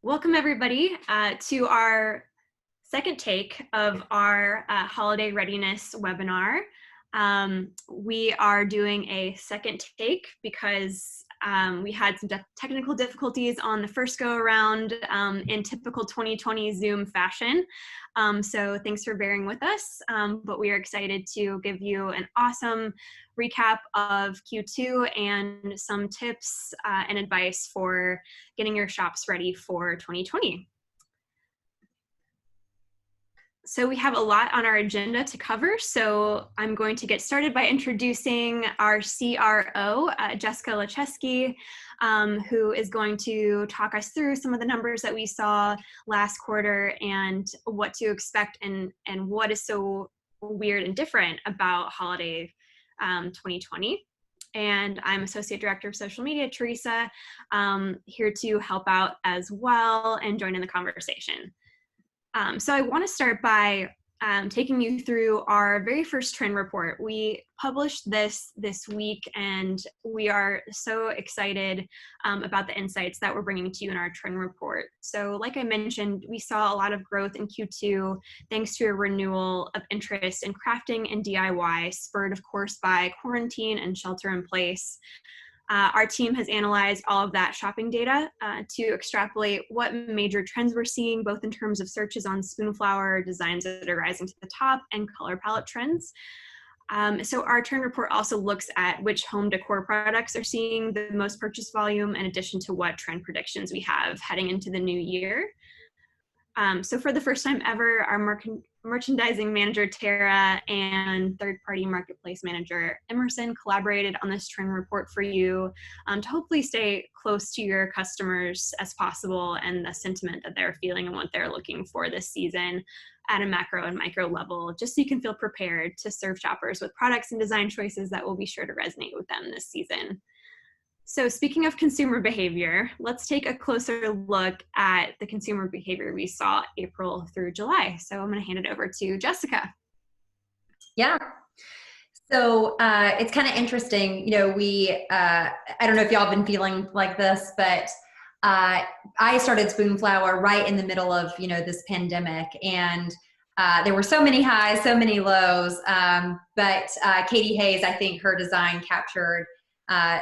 Welcome everybody to our second take of our holiday readiness webinar. We are doing a second take because we had some technical difficulties on the first go around in typical 2020 Zoom fashion. So thanks for bearing with us, but we are excited to give you an awesome recap of Q2 and some tips and advice for getting your shops ready for 2020. So we have a lot on our agenda to cover, so I'm going to get started by introducing our CRO, Jessica Lacheski, who is going to talk us through some of the numbers that we saw last quarter and what to expect and what is so weird and different about holiday 2020. And I'm Associate Director of Social Media, Teresa, here to help out as well and join in the conversation. So I want to start by taking you through our very first trend report. We published this week, and we are so excited about the insights that we're bringing to you in our trend report. So like I mentioned, we saw a lot of growth in Q2 thanks to a renewal of interest in crafting and DIY, spurred of course by quarantine and shelter in place. Our team has analyzed all of that shopping data to extrapolate what major trends we're seeing, both in terms of searches on Spoonflower, designs that are rising to the top, and color palette trends. So our trend report also looks at which home decor products are seeing the most purchase volume, in addition to what trend predictions we have heading into the new year. So for the first time ever, our merchandising manager, Tara, and third-party marketplace manager, Emerson, collaborated on this trend report for you to hopefully stay close to your customers as possible and the sentiment that they're feeling and what they're looking for this season at a macro and micro level, just so you can feel prepared to serve shoppers with products and design choices that will be sure to resonate with them this season. So speaking of consumer behavior, let's take a closer look at the consumer behavior we saw April through July. So I'm going to hand it over to Jessica. Yeah. So it's kind of interesting. You know, I don't know if y'all been feeling like this, but I started Spoonflower right in the middle of, this pandemic, and there were so many highs, so many lows. But Katie Hayes, I think her design captured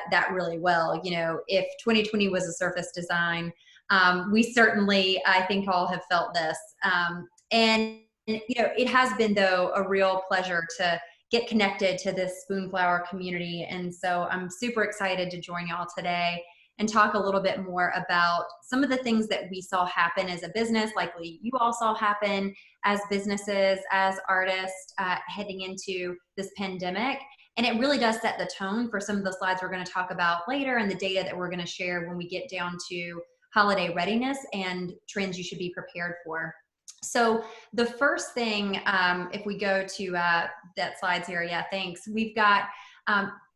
that really well. If 2020 was a surface design, we certainly, I think, all have felt this. And it has been, though, a real pleasure to get connected to this Spoonflower community. And so I'm super excited to join y'all today and talk a little bit more about some of the things that we saw happen as a business, likely you all saw happen as businesses, as artists, heading into this pandemic. And it really does set the tone for some of the slides we're going to talk about later and the data that we're going to share when we get down to holiday readiness and trends you should be prepared for. So the first thing, if we go to that slides here, yeah, thanks. We've got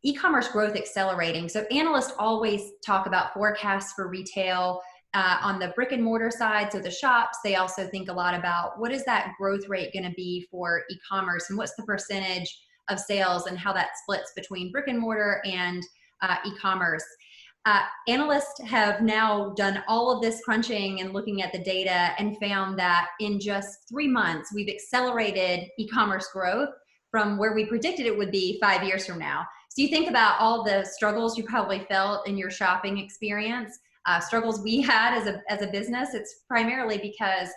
e-commerce growth accelerating. So analysts always talk about forecasts for retail on the brick and mortar side. So the shops, they also think a lot about what is that growth rate going to be for e-commerce and what's the percentage of sales and how that splits between brick and mortar and e-commerce. Analysts have now done all of this crunching and looking at the data and found that in just 3 months, we've accelerated e-commerce growth from where we predicted it would be 5 years from now. So you think about all the struggles you probably felt in your shopping experience, struggles we had as a business. It's primarily because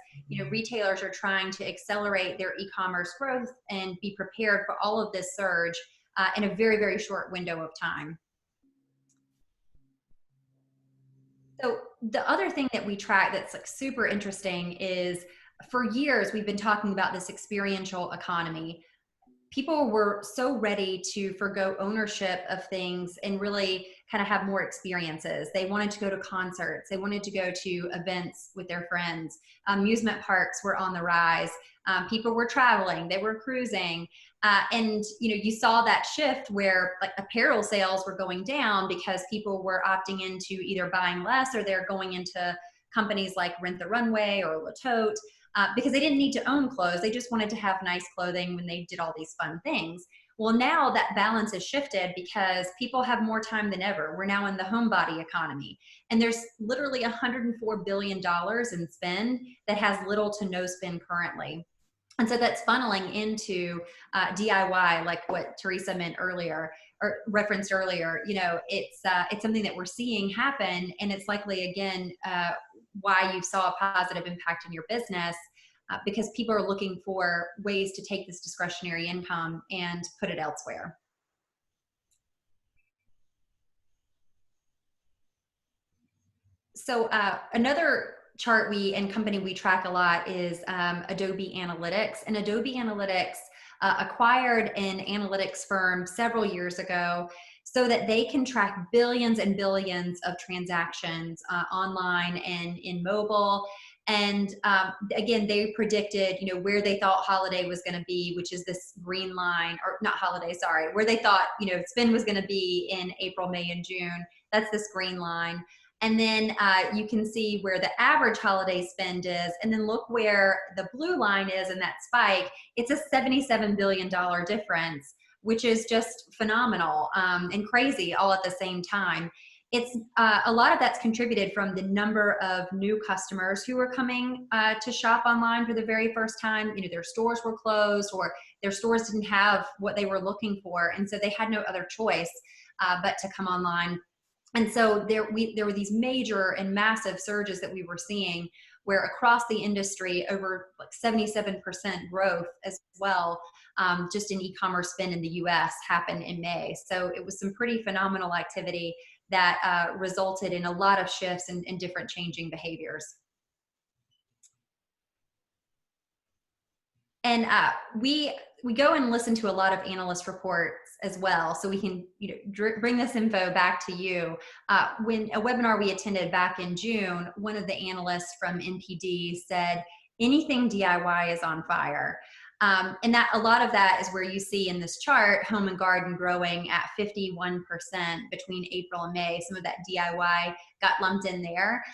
retailers are trying to accelerate their e-commerce growth and be prepared for all of this surge in a very, very short window of time. So the other thing that we track that's like super interesting is, for years we've been talking about this experiential economy. People were so ready to forgo ownership of things and really kind of have more experiences. They wanted to go to concerts. They wanted to go to events with their friends. Amusement parks were on the rise. People were traveling. They were cruising. And you saw that shift where like apparel sales were going down because people were opting into either buying less or they're going into companies like Rent the Runway or La Tote. Because they didn't need to own clothes. They just wanted to have nice clothing when they did all these fun things. Well, now that balance has shifted because people have more time than ever. We're now in the homebody economy, and there's literally $104 billion in spend that has little to no spend currently. And so that's funneling into DIY, like what Teresa meant earlier or referenced earlier. You know, it's something that we're seeing happen, and it's likely again why you saw a positive impact in your business. Because people are looking for ways to take this discretionary income and put it elsewhere. So another chart and company we track a lot is Adobe Analytics. And Adobe Analytics acquired an analytics firm several years ago so that they can track billions and billions of transactions online and in mobile. And again, they predicted, you know, where they thought holiday was going to be, which is this green line, or not holiday, sorry, where they thought, you know, spend was going to be in April, May, and June. That's this green line. And then you can see where the average holiday spend is. And then look where the blue line is in that spike. It's a $77 billion difference, which is just phenomenal and crazy all at the same time. It's a lot of that's contributed from the number of new customers who are coming to shop online for the very first time. You know, their stores were closed or their stores didn't have what they were looking for. And so they had no other choice but to come online. And so there were these major and massive surges that we were seeing where across the industry over like 77% growth as well, just in e-commerce spend in the US happened in May. So it was some pretty phenomenal activity that resulted in a lot of shifts and different changing behaviors. And we go and listen to a lot of analyst reports as well, so we can, you know, bring this info back to you. When a webinar we attended back in June, one of the analysts from NPD said, anything DIY is on fire. And that a lot of that is where you see in this chart, home and garden growing at 51% between April and May. Some of that DIY got lumped in there.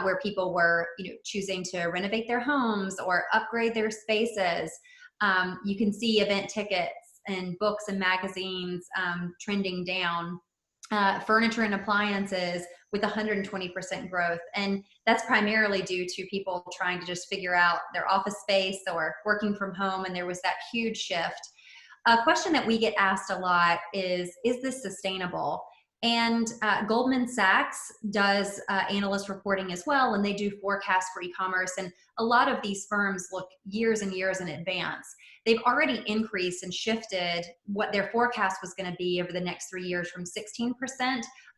Where people were, you know, choosing to renovate their homes or upgrade their spaces. You can see event tickets and books and magazines trending down. Furniture and appliances with 120% growth. And that's primarily due to people trying to just figure out their office space or working from home. And there was that huge shift. A question that we get asked a lot is this sustainable? And Goldman Sachs does analyst reporting as well, and they do forecasts for e-commerce. And a lot of these firms look years and years in advance. They've already increased and shifted what their forecast was going to be over the next 3 years from 16%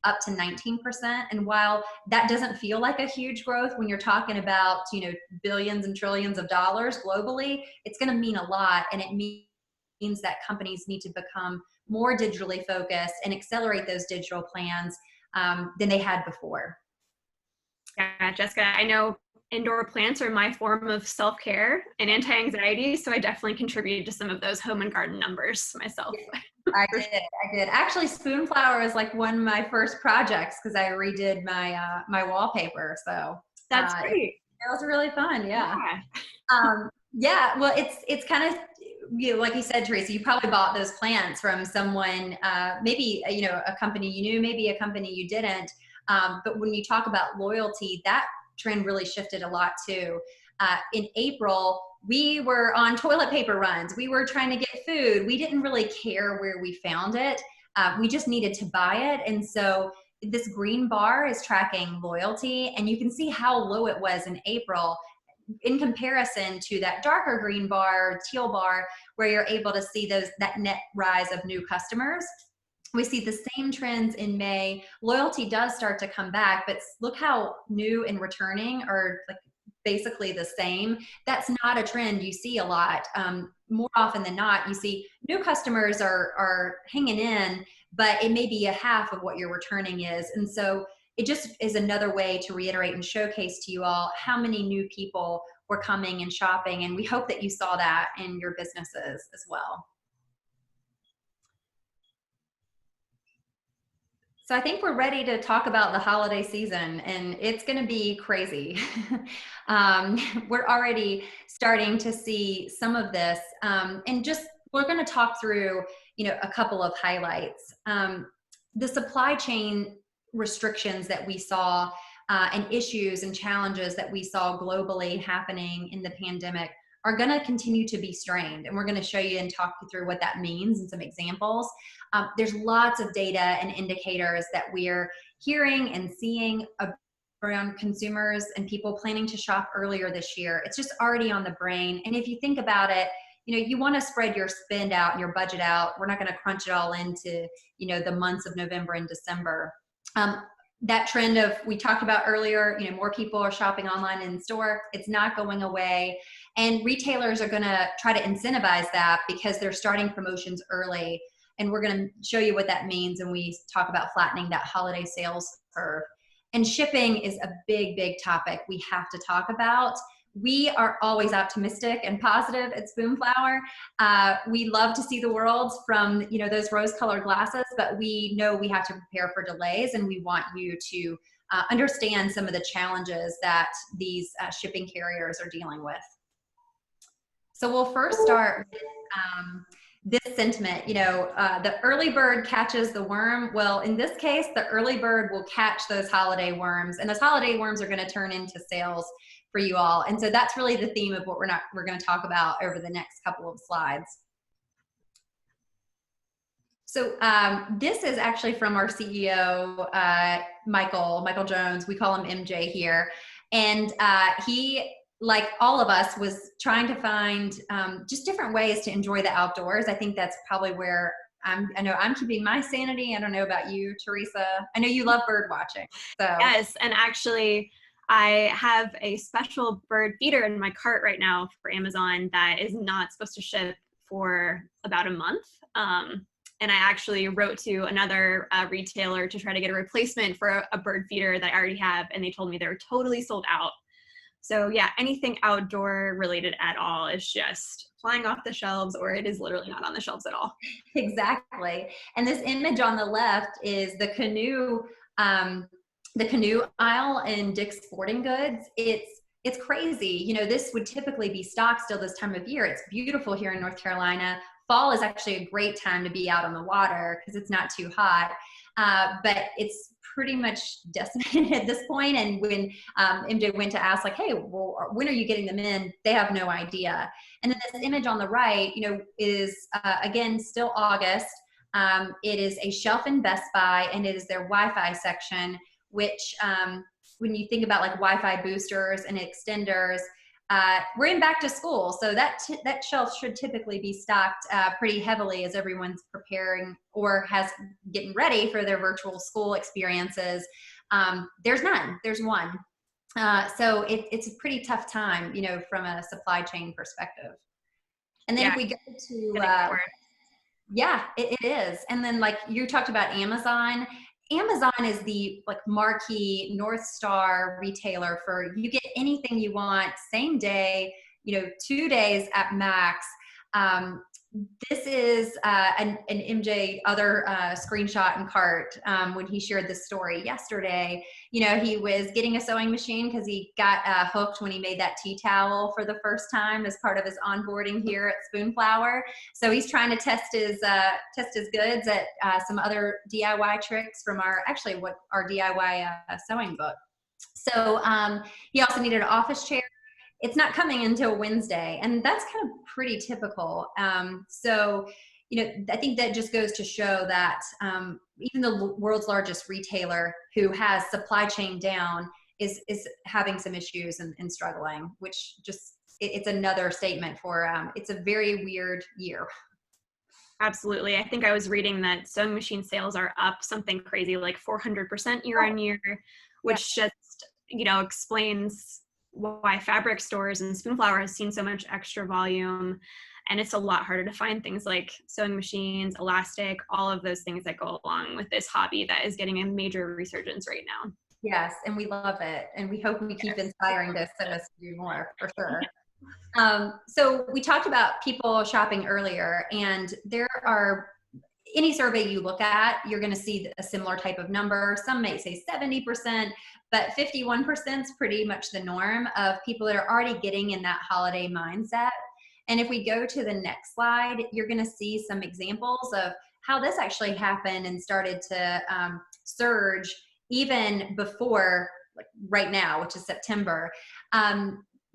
up to 19%. And while that doesn't feel like a huge growth when you're talking about, you know, billions and trillions of dollars globally, it's going to mean a lot, and it means that companies need to become more digitally focused and accelerate those digital plans than they had before. Yeah, Jessica, I know indoor plants are my form of self-care and anti-anxiety, so I definitely contributed to some of those home and garden numbers myself. I did. Actually, Spoonflower is like one of my first projects because I redid my my wallpaper. So that's great. It was really fun. Yeah. Yeah. Well, it's kind of, you know, like you said, Teresa, you probably bought those plants from someone, maybe, you know, a company you knew, maybe a company you didn't. But when you talk about loyalty, that trend really shifted a lot too. In April, we were on toilet paper runs. We were trying to get food. We didn't really care where we found it. We just needed to buy it. And so this green bar is tracking loyalty, and you can see how low it was in April in comparison to that darker green bar, teal bar, where you're able to see that net rise of new customers. We see the same trends in May. Loyalty does start to come back, but look how new and returning are like basically the same. That's not a trend you see a lot. More often than not, you see new customers are hanging in, but it may be a half of what your returning is. And so it just is another way to reiterate and showcase to you all how many new people were coming and shopping. And we hope that you saw that in your businesses as well. So I think we're ready to talk about the holiday season, and it's going to be crazy. We're already starting to see some of this. And just we're going to talk through, a couple of highlights. The supply chain restrictions that we saw and issues and challenges that we saw globally happening in the pandemic are going to continue to be strained. And we're going to show you and talk you through what that means and some examples. There's lots of data and indicators that we're hearing and seeing around consumers and people planning to shop earlier this year. It's just already on the brain. And if you think about it, you want to spread your spend out and your budget out. We're not going to crunch it all into, the months of November and December. That trend of we talked about earlier, more people are shopping online and in store. It's not going away. And retailers are going to try to incentivize that because they're starting promotions early. And we're going to show you what that means when we talk about flattening that holiday sales curve. And shipping is a big, big topic we have to talk about. We are always optimistic and positive at Spoonflower. We love to see the world from, those rose-colored glasses, but we know we have to prepare for delays, and we want you to understand some of the challenges that these shipping carriers are dealing with. So we'll first start with this sentiment, the early bird catches the worm. Well, in this case, the early bird will catch those holiday worms, and those holiday worms are going to turn into sales for you all. And so that's really the theme of what we're going to talk about over the next couple of slides. So this is actually from our CEO, Michael Jones. We call him MJ here. And he, like all of us, was trying to find just different ways to enjoy the outdoors. I think that's probably where I know I'm keeping my sanity. I don't know about you, Teresa. I know you love bird watching. So yes, and actually I have a special bird feeder in my cart right now for Amazon that is not supposed to ship for about a month. And I actually wrote to another retailer to try to get a replacement for a bird feeder that I already have, and they told me they were totally sold out. So yeah, anything outdoor related at all is just flying off the shelves, or it is literally not on the shelves at all. Exactly. And this image on the left is the canoe aisle in Dick's Sporting Goods. It's crazy. This would typically be stocked still this time of year. It's beautiful here in North Carolina. Fall is actually a great time to be out on the water because it's not too hot. But it's pretty much decimated at this point. And when MJ went to ask, like, hey, well, when are you getting them in? They have no idea. And then this image on the right, is again, still August. It is a shelf in Best Buy, and it is their Wi-Fi section, which when you think about like Wi-Fi boosters and extenders, we're in back to school. So that shelf should typically be stocked pretty heavily as everyone's preparing or getting ready for their virtual school experiences. There's none, there's one. So it's a pretty tough time, from a supply chain perspective. And then if we go to, yeah, it is. And then like you talked about Amazon. Amazon is the like marquee North Star retailer for you get anything you want, same day, 2 days at max. This is an MJ other screenshot and cart when he shared this story yesterday. He was getting a sewing machine because he got hooked when he made that tea towel for the first time as part of his onboarding here at Spoonflower. So he's trying to test his goods at some other DIY tricks from our DIY sewing book. So he also needed an office chair. It's not coming until Wednesday, and that's kind of pretty typical. So, I think that just goes to show that even the world's largest retailer who has supply chain down is having some issues and struggling, which it's another statement for it's a very weird year. Absolutely. I think I was reading that sewing machine sales are up something crazy like 400% year on year, which just, explains why fabric stores and Spoonflower has seen so much extra volume. And it's a lot harder to find things like sewing machines, elastic, all of those things that go along with this hobby that is getting a major resurgence right now. Yes, and we love it. And we hope we keep inspiring those sewists to do more, for sure. So we talked about people shopping earlier, and there are, any survey you look at, you're going to see a similar type of number. Some may say 70%, but 51% is pretty much the norm of people that are already getting in that holiday mindset. And if we go to the next slide, you're going to see some examples of how this actually happened and started to surge even before, like right now, which is September.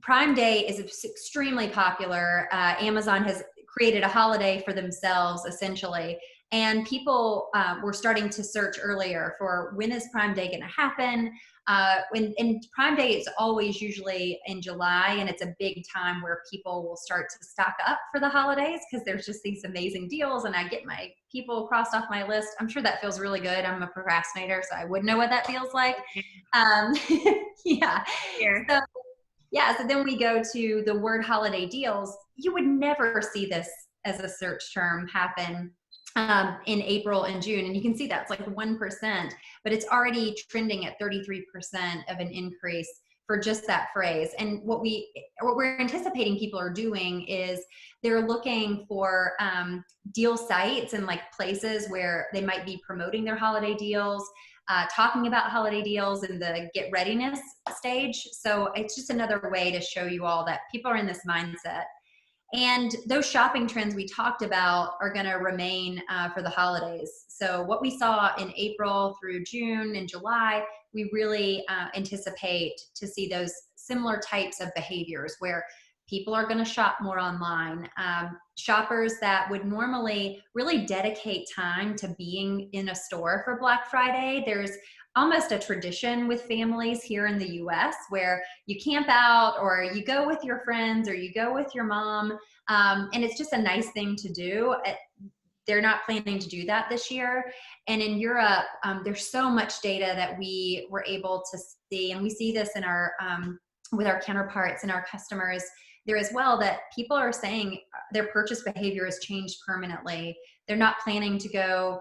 Prime Day is extremely popular. Amazon has created a holiday for themselves, essentially. And people were starting to search earlier for when is Prime Day going to happen. And Prime Day is always usually in July, and it's a big time where people will start to stock up for the holidays because there's just these amazing deals, and I get my people crossed off my list. I'm sure that feels really good. I'm a procrastinator, so I wouldn't know what that feels like. Yeah. Here. So, yeah, so then we go to the word holiday deals. You would never see this as a search term happen in April and June. And you can see that's like 1%, but it's already trending at 33% of an increase for just that phrase. And what we're anticipating people are doing is they're looking for deal sites and like places where they might be promoting their holiday deals, talking about holiday deals in the get readiness stage. So it's just another way to show you all that people are in this mindset. And those shopping trends we talked about are going to remain for the holidays. So what we saw in April through June and July, we really anticipate to see those similar types of behaviors where people are going to shop more online. Shoppers that would normally really dedicate time to being in a store for Black Friday, there's almost a tradition with families here in the US where you camp out or you go with your friends or you go with your mom. And it's just a nice thing to do. They're not planning to do that this year. And in Europe, there's so much data that we were able to see, and we see this in our with our counterparts and our customers there as well, that people are saying their purchase behavior has changed permanently. They're not planning to go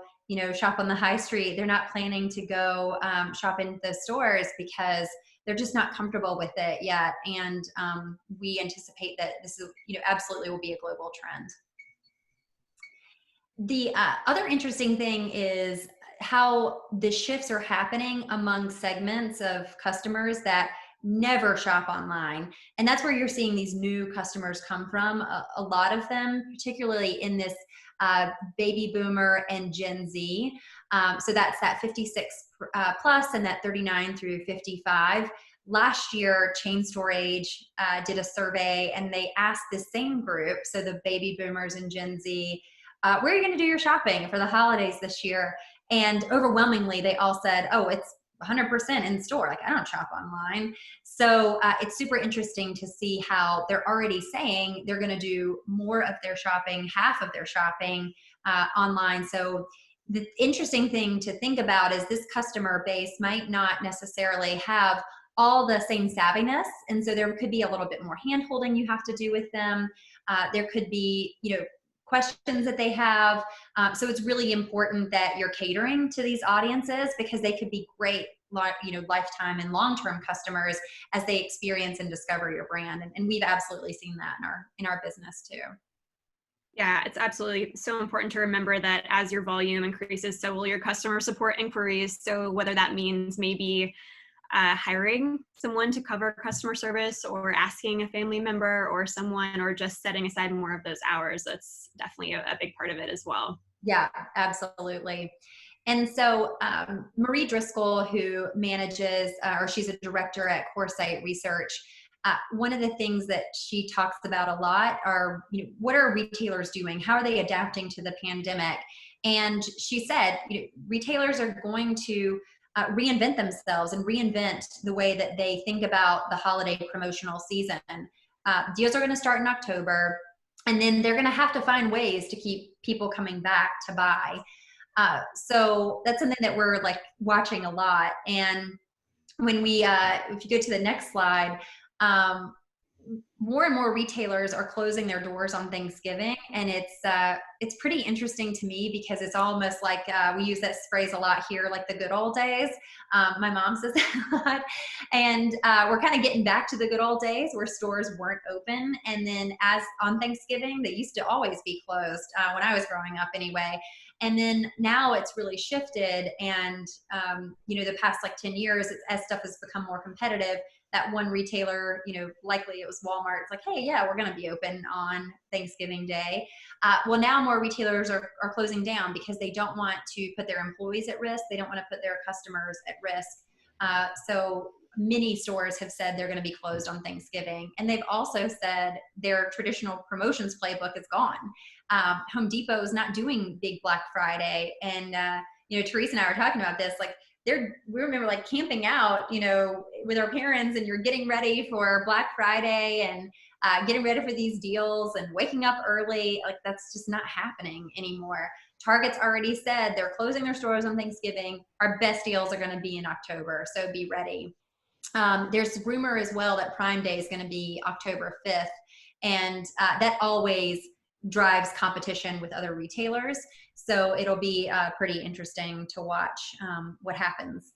shop on the high street. They're not planning to go shop in the stores because they're just not comfortable with it yet. And we anticipate that this is, absolutely will be a global trend. The other interesting thing is how the shifts are happening among segments of customers that never shop online. And that's where you're seeing these new customers come from. A lot of them, particularly in this baby boomer and Gen Z. So that's that 56 plus and that 39 through 55. Last year, Chain Store Age did a survey and they asked the same group, so the baby boomers and Gen Z, where are you going to do your shopping for the holidays this year? And overwhelmingly, they all said, oh, it's 100% in store. Like, I don't shop online. So it's super interesting to see how they're already saying they're going to do more of their shopping, half of their shopping online. So the interesting thing to think about is this customer base might not necessarily have all the same savviness. And so there could be a little bit more hand holding you have to do with them. There could be, questions that they have. So it's really important that you're catering to these audiences because they could be great, lifetime and long-term customers as they experience and discover your brand. And we've absolutely seen that in our business too. Yeah, it's absolutely so important to remember that as your volume increases, so will your customer support inquiries. So whether that means maybe hiring someone to cover customer service or asking a family member or someone or just setting aside more of those hours, that's definitely a big part of it as well. Yeah, absolutely. And so Marie Driscoll, who manages, or she's a director at Coresight Research, one of the things that she talks about a lot are, what are retailers doing? How are they adapting to the pandemic? And she said, retailers are going to reinvent themselves and reinvent the way that they think about the holiday promotional season. Deals are going to start in October, and then they're going to have to find ways to keep people coming back to buy. So that's something that we're watching a lot. And when we, if you go to the next slide, more and more retailers are closing their doors on Thanksgiving, and it's pretty interesting to me because it's almost like we use this phrase a lot here, like the good old days. My mom says that a lot, and we're kind of getting back to the good old days where stores weren't open, and then as on Thanksgiving, they used to always be closed when I was growing up, anyway. And then now it's really shifted, and the past 10 years, as stuff has become more competitive, that one retailer, likely it was Walmart. It's like, hey, yeah, we're going to be open on Thanksgiving Day. Well, now more retailers are closing down because they don't want to put their employees at risk. They don't want to put their customers at risk. So many stores have said they're going to be closed on Thanksgiving. And they've also said their traditional promotions playbook is gone. Home Depot is not doing big Black Friday. And, Teresa and I were talking about this, like we remember like camping out, with our parents, and you're getting ready for Black Friday and getting ready for these deals and waking up early. Like that's just not happening anymore. Target's already said they're closing their stores on Thanksgiving. Our best deals are going to be in October, so be ready. There's rumor as well that Prime Day is going to be October 5th, and that always drives competition with other retailers. So it'll be pretty interesting to watch what happens.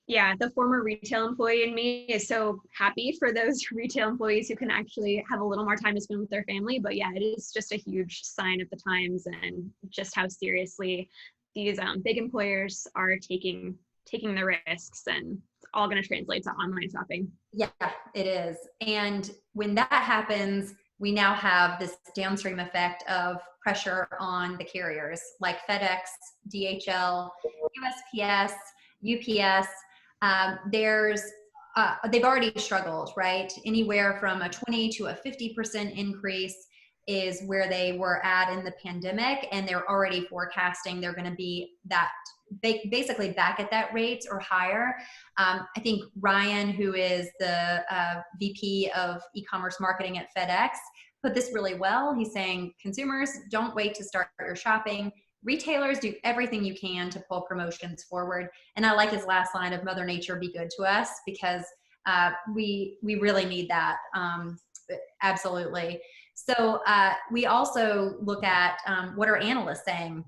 Yeah, the former retail employee in me is so happy for those retail employees who can actually have a little more time to spend with their family. But yeah, it is just a huge sign of the times and just how seriously these big employers are taking the risks, and it's all going to translate to online shopping. Yeah, it is. And when that happens, we now have this downstream effect of pressure on the carriers like FedEx, DHL, USPS, UPS. They've already struggled, right? Anywhere from a 20 to a 50% increase is where they were at in the pandemic, and they're already forecasting they're going to be that basically back at that rate or higher. I think Ryan, who is the VP of e-commerce marketing at FedEx, put this really well. He's saying, consumers, don't wait to start your shopping. Retailers, do everything you can to pull promotions forward. And I like his last line of Mother Nature be good to us, because we really need that. Absolutely. So we also look at what are analysts saying.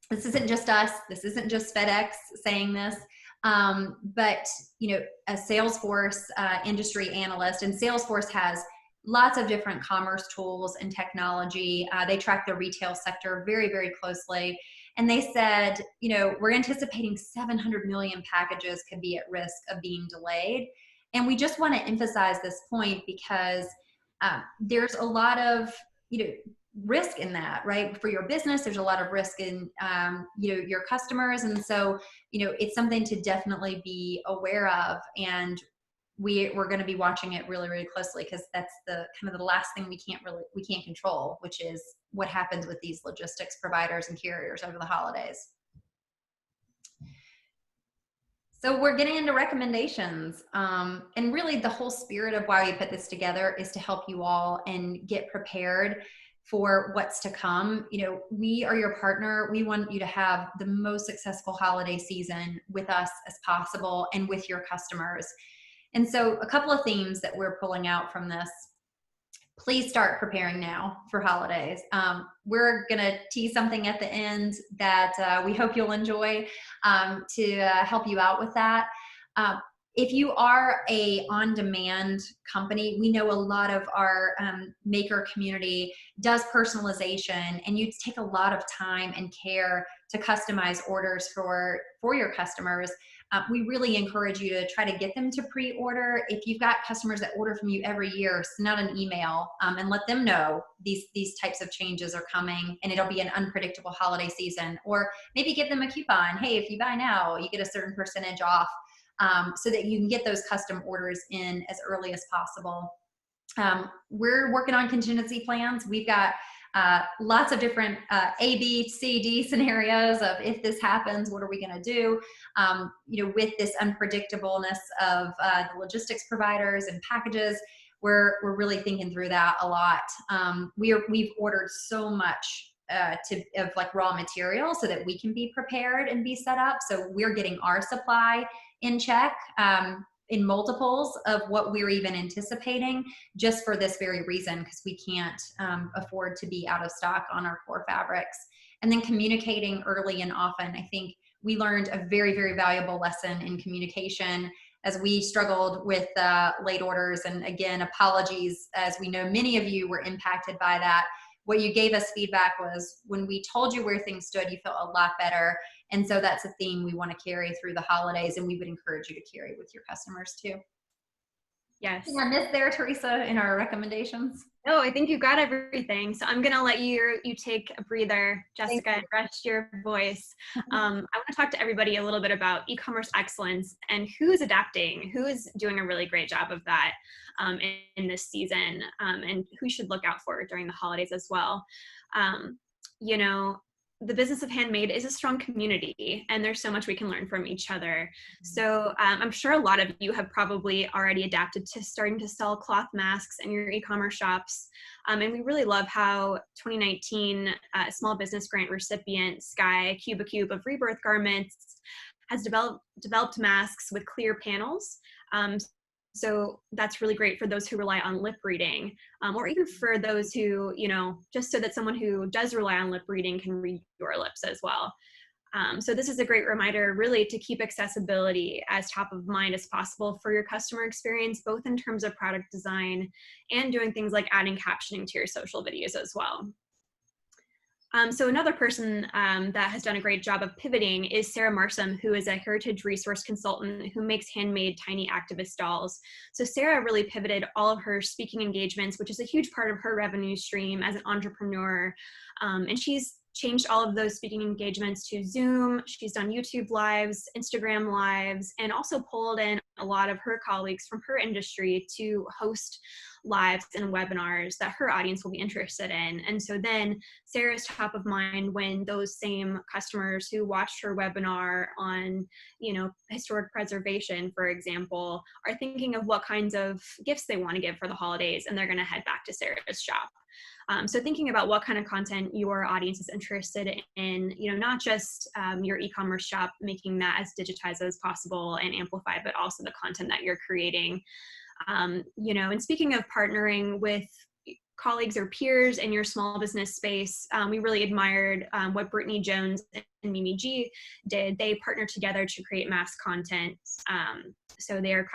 This isn't just us. This isn't just FedEx saying this. But a Salesforce industry analyst, and Salesforce has lots of different commerce tools and technology. They track the retail sector very, very closely. And they said, we're anticipating 700 million packages could be at risk of being delayed. And we just want to emphasize this point because there's a lot of, risk in that, right? For your business, there's a lot of risk in, your customers. And so, it's something to definitely be aware of. And we're going to be watching it really, really closely, because that's the kind of the last thing we can't control, which is what happens with these logistics providers and carriers over the holidays. So we're getting into recommendations, and really the whole spirit of why we put this together is to help you all and get prepared for what's to come. We are your partner. We want you to have the most successful holiday season with us as possible and with your customers. And so a couple of themes that we're pulling out from this: please start preparing now for holidays. We're going to tease something at the end that we hope you'll enjoy to help you out with that. If you are a on-demand company, we know a lot of our maker community does personalization, and you take a lot of time and care to customize orders for your customers. We really encourage you to try to get them to pre-order. If you've got customers that order from you every year, send out an email and let them know these types of changes are coming, and it'll be an unpredictable holiday season. Or maybe give them a coupon. Hey, if you buy now, you get a certain percentage off, so that you can get those custom orders in as early as possible. We're working on contingency plans. We've got lots of different A, B, C, D scenarios of, if this happens, what are we going to do? With this unpredictableness of the logistics providers and packages, we're really thinking through that a lot. We've ordered so much of like raw material so that we can be prepared and be set up. So we're getting our supply in check, in multiples of what we're even anticipating, just for this very reason, because we can't afford to be out of stock on our core fabrics. And then communicating early and often. I think we learned a very, very valuable lesson in communication as we struggled with late orders. And again, apologies, as we know many of you were impacted by that. What you gave us feedback was, when we told you where things stood, you felt a lot better. And so that's a theme we want to carry through the holidays, and we would encourage you to carry with your customers too. Yes. I miss there, Teresa, in our recommendations? No, I think you got everything. So I'm gonna let you take a breather, Thank Jessica, and rest your voice. you. I want to talk to everybody a little bit about e-commerce excellence and who is adapting, who is doing a really great job of that in this season, and who should look out for during the holidays as well. Um, you know, the business of handmade is a strong community, and there's so much we can learn from each other. So I'm sure a lot of you have probably already adapted to starting to sell cloth masks in your e-commerce shops. And we really love how 2019 small business grant recipient Sky Cube of Rebirth Garments has developed masks with clear panels. So that's really great for those who rely on lip reading, or even for those who, just so that someone who does rely on lip reading can read your lips as well. So this is a great reminder really to keep accessibility as top of mind as possible for your customer experience, both in terms of product design and doing things like adding captioning to your social videos as well. So another person that has done a great job of pivoting is Sarah Marsom, who is a heritage resource consultant who makes handmade tiny activist dolls. So Sarah really pivoted all of her speaking engagements, which is a huge part of her revenue stream as an entrepreneur. And she's changed all of those speaking engagements to Zoom. She's done YouTube lives, Instagram lives, and also pulled in a lot of her colleagues from her industry to host lives and webinars that her audience will be interested in. And so then Sarah's top of mind when those same customers who watched her webinar on, historic preservation, for example, are thinking of what kinds of gifts they want to give for the holidays, and they're going to head back to Sarah's shop. So thinking about what kind of content your audience is interested in, not just your e-commerce shop, making that as digitized as possible and amplified, but also the content that you're creating. And speaking of partnering with colleagues or peers in your small business space, we really admired what Brittany Jones and Mimi G did. They partnered together to create mass content. So they're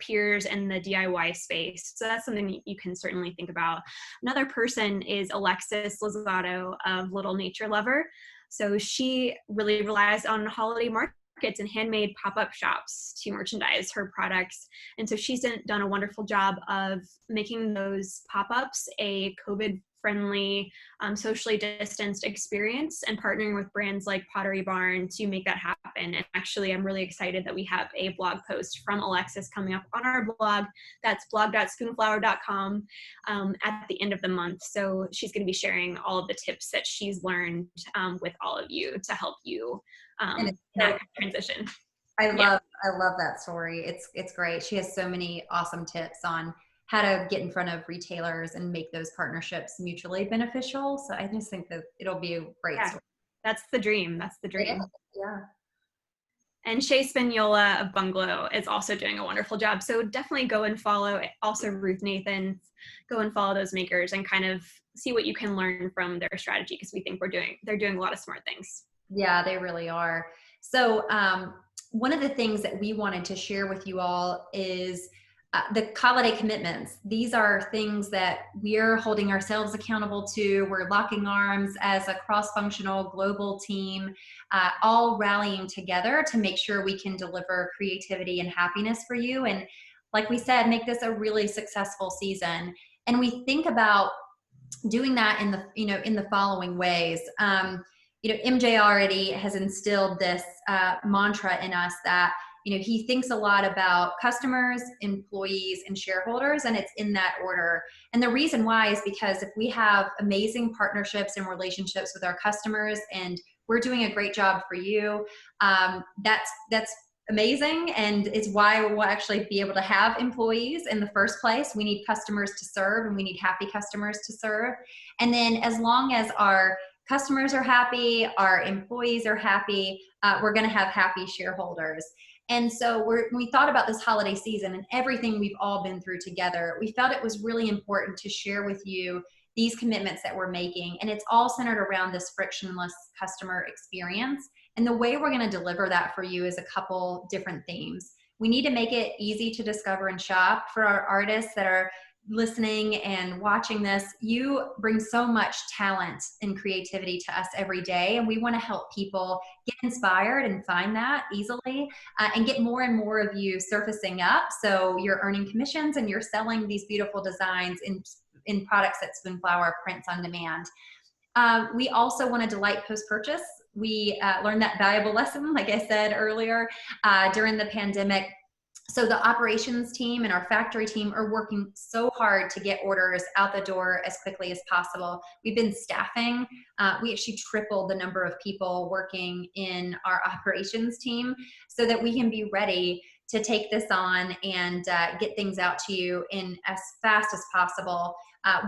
peers in the DIY space. So that's something you can certainly think about. Another person is Alexis Lozado of Little Nature Lover. So she really relies on holiday markets and handmade pop-up shops to merchandise her products. And so she's done a wonderful job of making those pop-ups a COVID-friendly, socially distanced experience and partnering with brands like Pottery Barn to make that happen. And actually, I'm really excited that we have a blog post from Alexis coming up on our blog. That's blog.spoonflower.com at the end of the month. So she's going to be sharing all of the tips that she's learned with all of you to help you in that transition. I love that story. It's great. She has so many awesome tips on how to get in front of retailers and make those partnerships mutually beneficial. So I just think that it'll be a great story. That's the dream. That's the dream. Yeah. And Shay Spagnola of Bungalow is also doing a wonderful job. So definitely go and follow. Also Ruth Nathan, go and follow those makers and kind of see what you can learn from their strategy, because we think they're doing a lot of smart things. Yeah, they really are. So one of the things that we wanted to share with you all is the holiday commitments. These are things that we're holding ourselves accountable to. We're locking arms as a cross-functional global team, all rallying together to make sure we can deliver creativity and happiness for you. And like we said, make this a really successful season. And we think about doing that in the following ways. MJ already has instilled this mantra in us that he thinks a lot about customers, employees, and shareholders, and it's in that order. And the reason why is because if we have amazing partnerships and relationships with our customers and we're doing a great job for you, that's amazing, and it's why we'll actually be able to have employees in the first place. We need customers to serve, and we need happy customers to serve. And then as long as our customers are happy, our employees are happy, we're going to have happy shareholders. And so when we thought about this holiday season and everything we've all been through together, we felt it was really important to share with you these commitments that we're making. And it's all centered around this frictionless customer experience. And the way we're going to deliver that for you is a couple different themes. We need to make it easy to discover and shop for our artists that are listening and watching this, you bring so much talent and creativity to us every day. And we want to help people get inspired and find that easily, and get more and more of you surfacing up. So you're earning commissions and you're selling these beautiful designs in products that Spoonflower prints on demand. We also want to delight post-purchase. We learned that valuable lesson, like I said earlier, during the pandemic. So the operations team and our factory team are working so hard to get orders out the door as quickly as possible. We've been staffing. We actually tripled the number of people working in our operations team so that we can be ready to take this on and get things out to you in as fast as possible,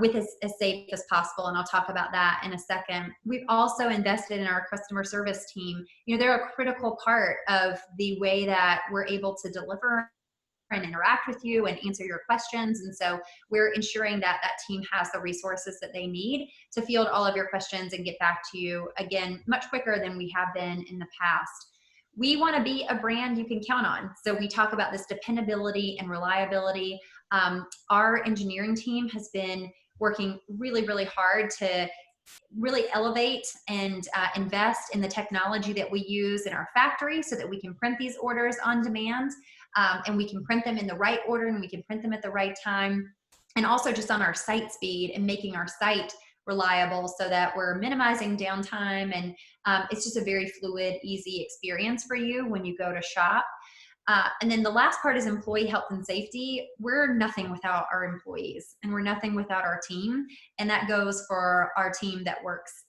with as safe as possible. And I'll talk about that in a second. We've also invested in our customer service team. You know, they're a critical part of the way that we're able to deliver and interact with you and answer your questions. And so we're ensuring that that team has the resources that they need to field all of your questions and get back to you, again, much quicker than we have been in the past. We want to be a brand you can count on. So we talk about this dependability and reliability. Our engineering team has been working really, really hard to really elevate and invest in the technology that we use in our factory so that we can print these orders on demand, and we can print them in the right order and we can print them at the right time. And also just on our site speed and making our site reliable so that we're minimizing downtime, and it's just a very fluid, easy experience for you when you go to shop. And then the last part is employee health and safety. We're nothing without our employees, and we're nothing without our team. And that goes for our team that works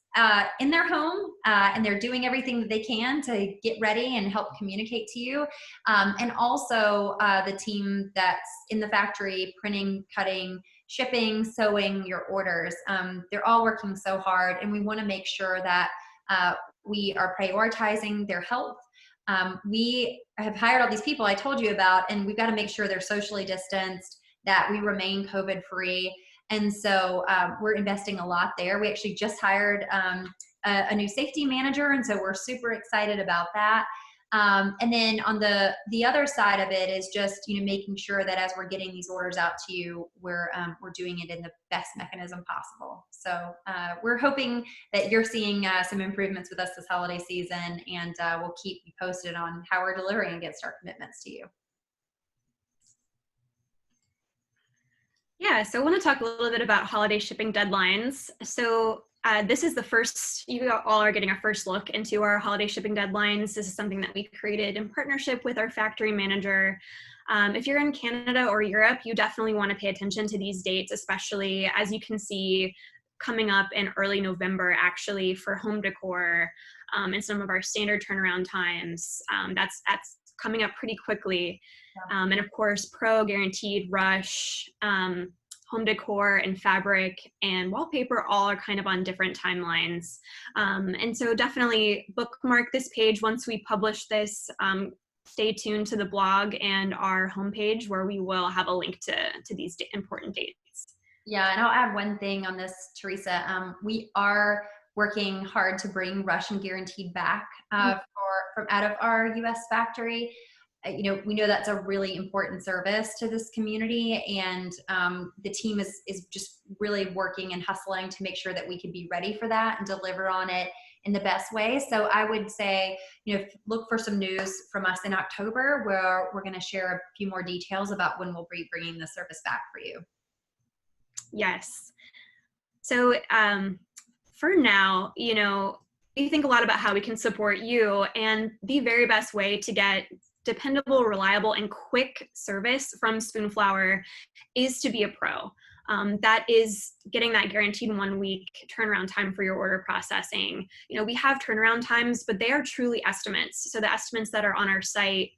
in their home, and they're doing everything that they can to get ready and help communicate to you. And also the team that's in the factory, printing, cutting, shipping, sewing your orders. They're all working so hard, and we want to make sure that we are prioritizing their health. We have hired all these people I told you about, and we've got to make sure they're socially distanced, that we remain COVID free. And so we're investing a lot there. We actually just hired a new safety manager, and so we're super excited about that. And then on the other side of it is just, you know, making sure that as we're getting these orders out to you, we're doing it in the best mechanism possible. So we're hoping that you're seeing some improvements with us this holiday season, and we'll keep you posted on how we're delivering against our commitments to you. Yeah, so I want to talk a little bit about holiday shipping deadlines. So this is the first, you all are getting a first look into our holiday shipping deadlines. This is something that we created in partnership with our factory manager. If you're in Canada or Europe, you definitely want to pay attention to these dates, especially as you can see coming up in early November, actually, for home decor and some of our standard turnaround times. That's coming up pretty quickly. And of course, Pro, Guaranteed, Rush, home decor and fabric and wallpaper all are kind of on different timelines. And so definitely bookmark this page once we publish this. Stay tuned to the blog and our homepage where we will have a link to these important dates. Yeah, and I'll add one thing on this, Teresa. We are working hard to bring Rush and Guaranteed back from out of our U.S. factory. You know, we know that's a really important service to this community, and the team is just really working and hustling to make sure that we can be ready for that and deliver on it in the best way. So I would say, you know, look for some news from us in October where we're going to share a few more details about when we'll be bringing the service back for you. Yes. So for now, you know, we think a lot about how we can support you, and the very best way to get dependable, reliable, and quick service from Spoonflower is to be a pro. That is getting that guaranteed 1 week turnaround time for your order processing. You know, we have turnaround times, but they are truly estimates. So the estimates that are on our site,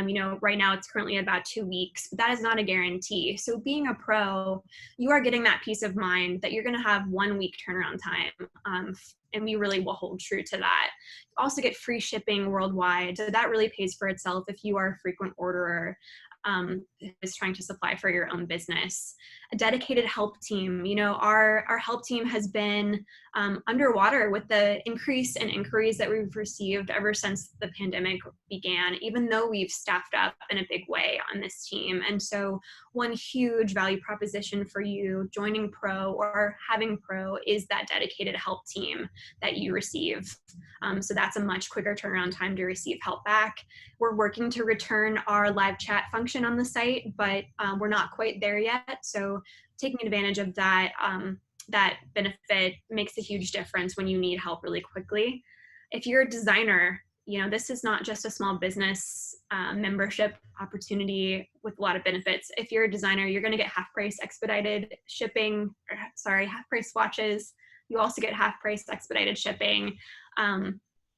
you know, right now it's currently about 2 weeks, but that is not a guarantee. So being a pro, you are getting that peace of mind that you're going to have 1 week turnaround time. And we really will hold true to that. You also get free shipping worldwide. So that really pays for itself if you are a frequent orderer. who is trying to supply for your own business. A dedicated help team. You know, our help team has been underwater with the increase in inquiries that we've received ever since the pandemic began, even though we've staffed up in a big way on this team. And so one huge value proposition for you joining Pro or having Pro is that dedicated help team that you receive. So that's a much quicker turnaround time to receive help back. We're working to return our live chat function on the site, but we're not quite there yet. So taking advantage of that, that benefit makes a huge difference when you need help really quickly. If you're a designer, you know, this is not just a small business membership opportunity with a lot of benefits. If you're a designer, you're going to get half price expedited shipping, half price swatches. You also get half price expedited shipping.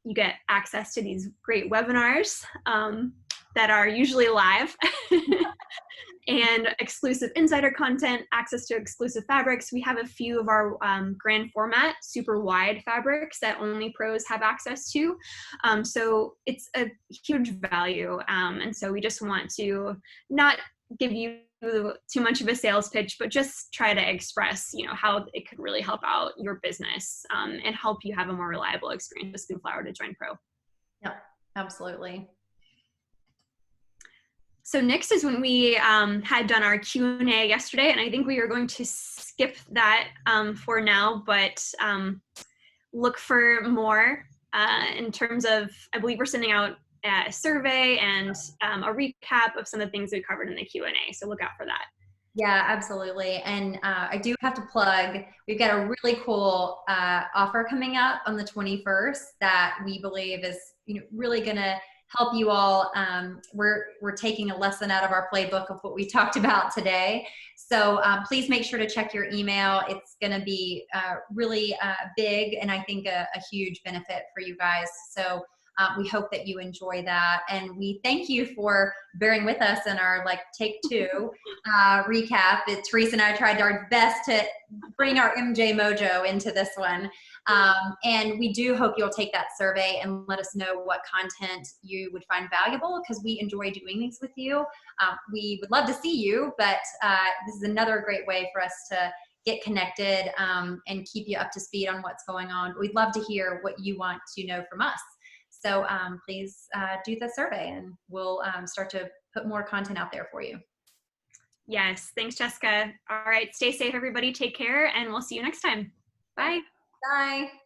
You get access to these great webinars that are usually live and exclusive insider content, access to exclusive fabrics. We have a few of our grand format, super wide fabrics that only pros have access to. So it's a huge value. And so we just want to not give you too much of a sales pitch, but just try to express, you know, how it could really help out your business and help you have a more reliable experience with Spoonflower to join Pro. Yep, absolutely. So next is when we had done our Q&A yesterday, and I think we are going to skip that for now, but look for more in terms of, I believe we're sending out a survey and a recap of some of the things we covered in the Q&A. So look out for that. Yeah, absolutely. And I do have to plug, we've got a really cool offer coming up on the 21st that we believe is, you know, really going to help you all. We're taking a lesson out of our playbook of what we talked about today. So please make sure to check your email. It's going to be really big and I think a huge benefit for you guys. So we hope that you enjoy that. And we thank you for bearing with us in our take two recap. Teresa and I tried our best to bring our MJ mojo into this one. And we do hope you'll take that survey and let us know what content you would find valuable, because we enjoy doing these with you. We would love to see you, but this is another great way for us to get connected and keep you up to speed on what's going on. We'd love to hear what you want to know from us. So please do the survey and we'll start to put more content out there for you. Yes, thanks, Jessica. All right, stay safe, everybody. Take care, and we'll see you next time. Bye. Bye.